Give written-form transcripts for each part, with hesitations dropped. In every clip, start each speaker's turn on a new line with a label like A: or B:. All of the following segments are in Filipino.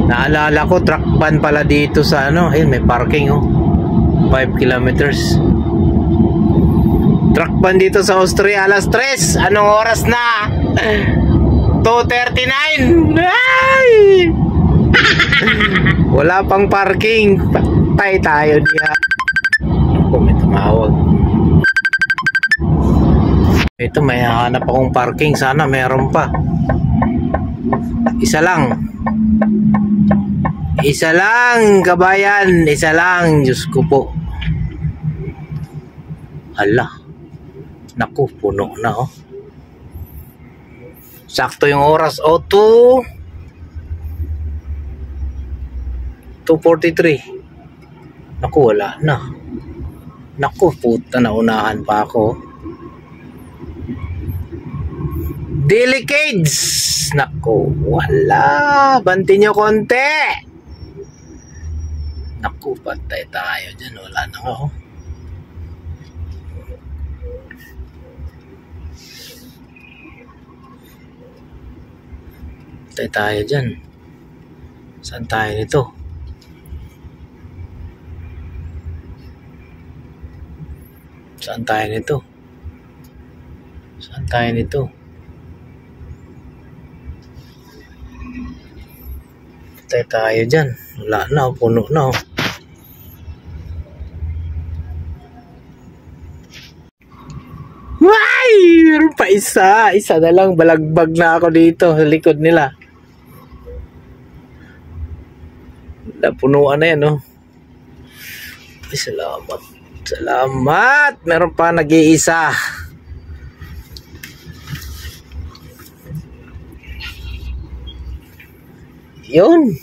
A: Naalala ko, truck ban pala dito sa ano. Ayun, may parking oh. 5 kilometers. Truck ban dito sa Austria, alas 3. Anong oras na? 2:39. Ay! Wala pang parking. Patay tayo diya. Ako, may tumawag. Ito, may hanap akong parking. Sana meron pa. Isa lang. Isa lang, kabayan. Isa lang. Diyos ko po. Hala. Naku, puno na oh. Sakto yung oras. Oh, 2:43. Naku, wala na. Naku, puta, naunahan pa ako. Delicades. Naku, wala. Banti nyo konti. Naku, patay tayo dyan. Wala na nga oh. Patay tayo dyan. Saan tayo nito? Saan tayo nito? Saan tayo nito? Patay tayo dyan. Wala na, puno na. Ay! Meron pa isa. Isa na lang. Balagbag na ako dito sa likod nila. Napunuan na yan, oh. Ay, salamat. Salamat! Meron pa nag-iisa. Yun.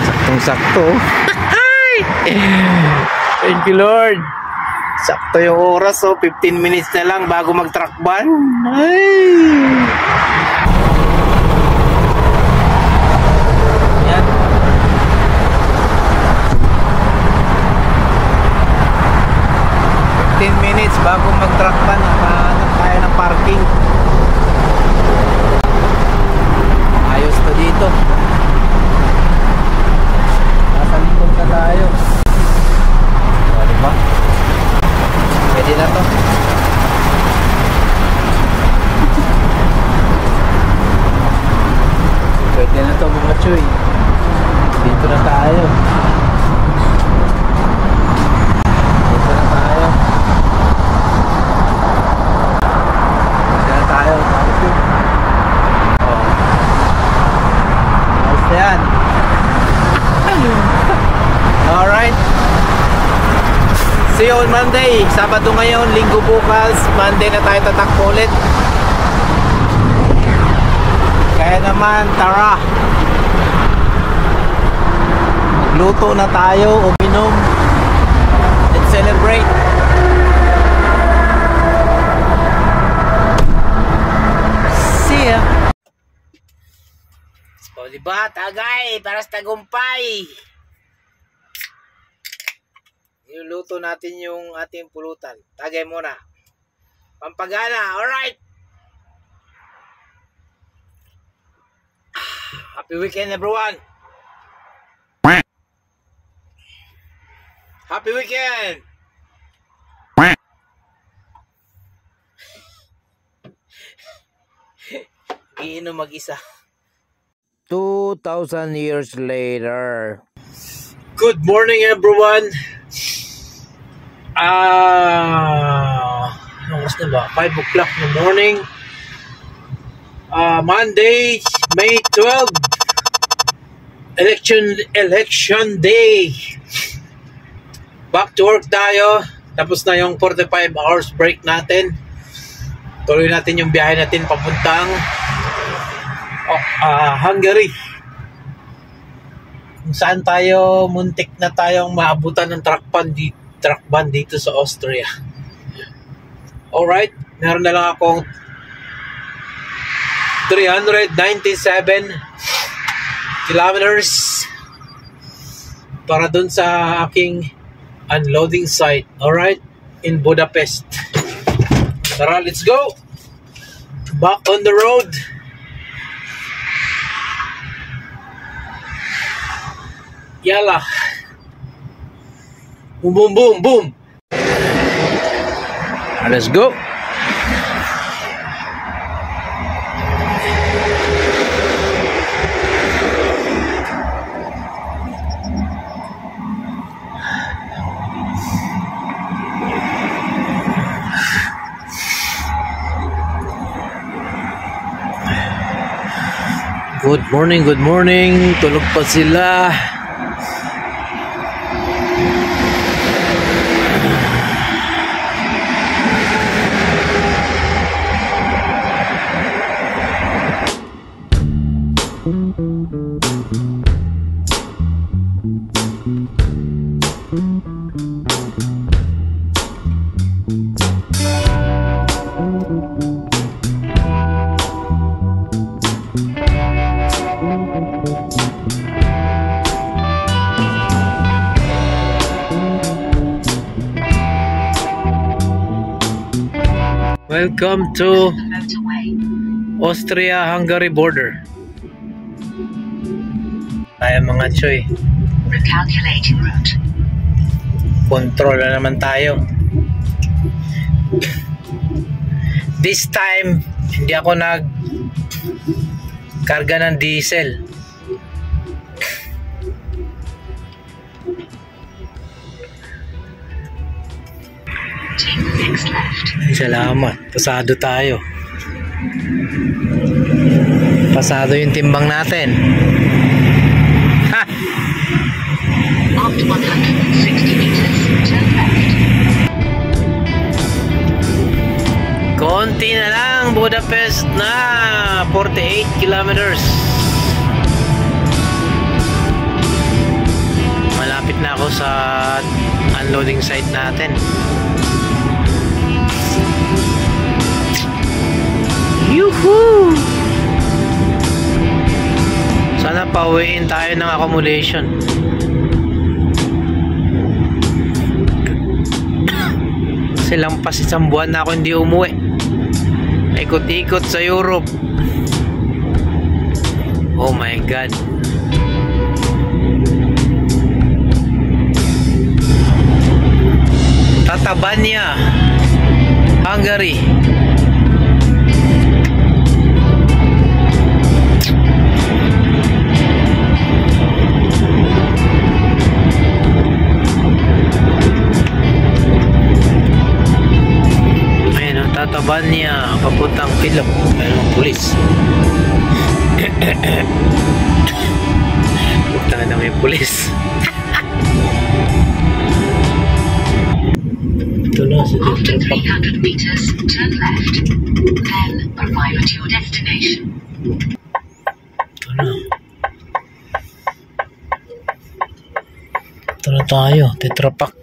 A: Saktong-sakto. Thank you, Lord. Sakto yung oras, oh. 15 minutes na lang bago mag-truck ban. Ay! Yan. 15 minutes bago mag-truck ban. Nakahanap tayo ng parking. Ayos to dito. Nasa likod na tayo. O, diba? Pwede na to. Pwede na to mga choy. Dito na tayo. Dito na tayo. Dito na tayo. Oh. Nice yan. Alright. See you on Monday. Sabado ngayon, Linggo bukas. Monday na tayo tatakbo ulit. Kaya naman, tara. Magluto na tayo, uminom. Let's celebrate. See ya. So, diba, tagay, para sa tagumpay. Niluluto natin yung ating pulutan. Tagay muna. Pampagana. Alright. Happy weekend, everyone. Happy weekend. Iinom mag-isa. 2,000 years later. Good morning, everyone. Ano oras na ba? 5 o'clock in the morning. Monday, May 12. Election day. Back to work tayo. Tapos na yung 45 hours break natin. Tuloy natin yung biyahe natin papuntang Hungary. Kung saan tayo, muntik na tayong maabutan ng truck ban dito sa Austria. Alright, meron na lang akong 397 kilometers para dun sa aking unloading site. Alright, in Budapest. Tara, let's go! Back on the road. Yala. Boom, boom, boom, boom. Let's go. Good morning, good morning. Tulog pa sila. Welcome to Austria-Hungary border. Tayo mga choy.
B: Recalculating route.
A: Control na naman tayo. This time, hindi ako karga ng diesel.
B: Take the next left.
A: Salamat. Pasado tayo. Pasado yung timbang natin. Ha!
B: After 160 meters, turn left.
A: Konti na lang, Budapest na 48 kilometers. Malapit na ako sa unloading site natin. Yuhuu! Sana pauwiin tayo ng accommodation. Kasi lampas isang buwan na ako hindi umuwi. Ikot-ikot sa Europe. Oh my God. Tatabanya, Hungary. Tatabanya, papuntang Pilok. Ayun ang pulis. Punta na may pulis. Ito na sa
B: After 300 meters, turn left. Then arrive at your destination.
A: Ito na. Ito na tayo, Tetra Pak.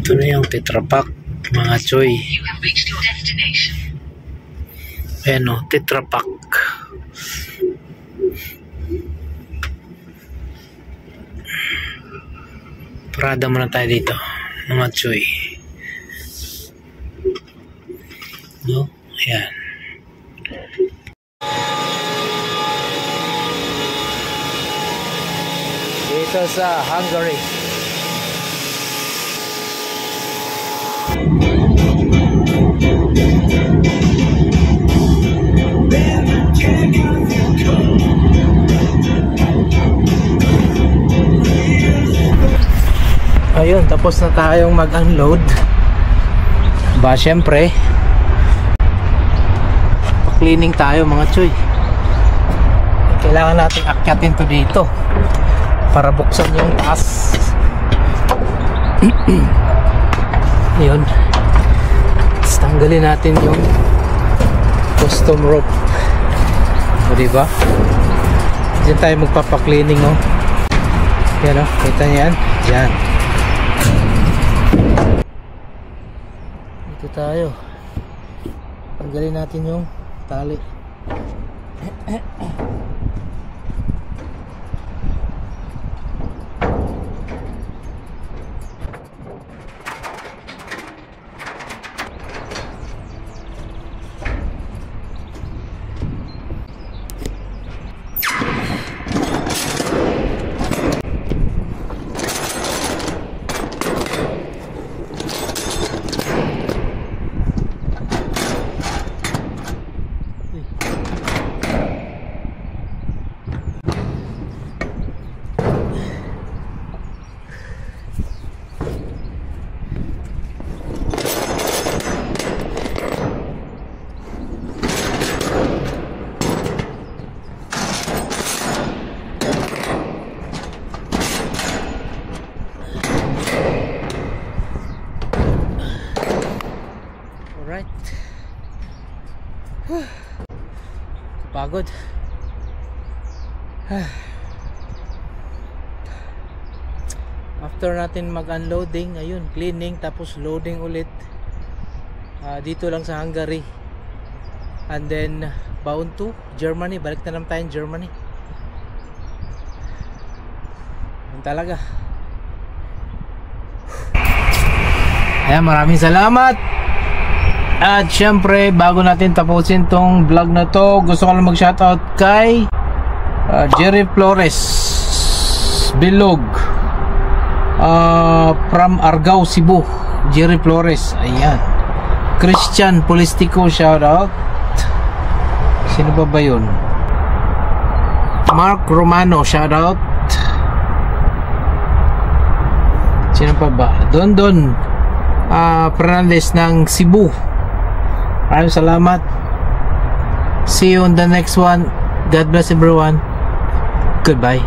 A: Ito na yung Tetra Pak, mga choy.
B: You have reached your destination.
A: Ayan o, Tetra Pak. Parada muna tayo dito, mga choy. No? Ayan. Dito sa Hungary. Ayun, tapos na tayong mag-unload. Ba, syempre pa-cleaning tayo mga choy. Kailangan natin akyatin to dito para buksan yung taas. Ayun, tapos tanggalin natin yung custom rope. O diba, diyan tayo magpapa-cleaning. Oh, yan o, kita nyo yan. Yan, dito tayo. Tanggalin natin yung tali. Alright. Pagod. After natin mag-unloading, ayun, cleaning, tapos loading ulit. Dito lang sa Hungary. And then bound to Germany. Balik na naman tayo Germany. Yun talaga. Ayan, maraming salamat. At syempre, bago natin tapusin tong vlog na to, gusto ko lang mag-shoutout kay Jerry Flores Bilog, from Argao, Cebu. Jerry Flores, ayan. Christian Polistico, shoutout. Sino ba yun? Mark Romano, shoutout. Sino pa ba? Don Fernandez ng Cebu. Maraming salamat. See you on the next one. God bless everyone. Goodbye.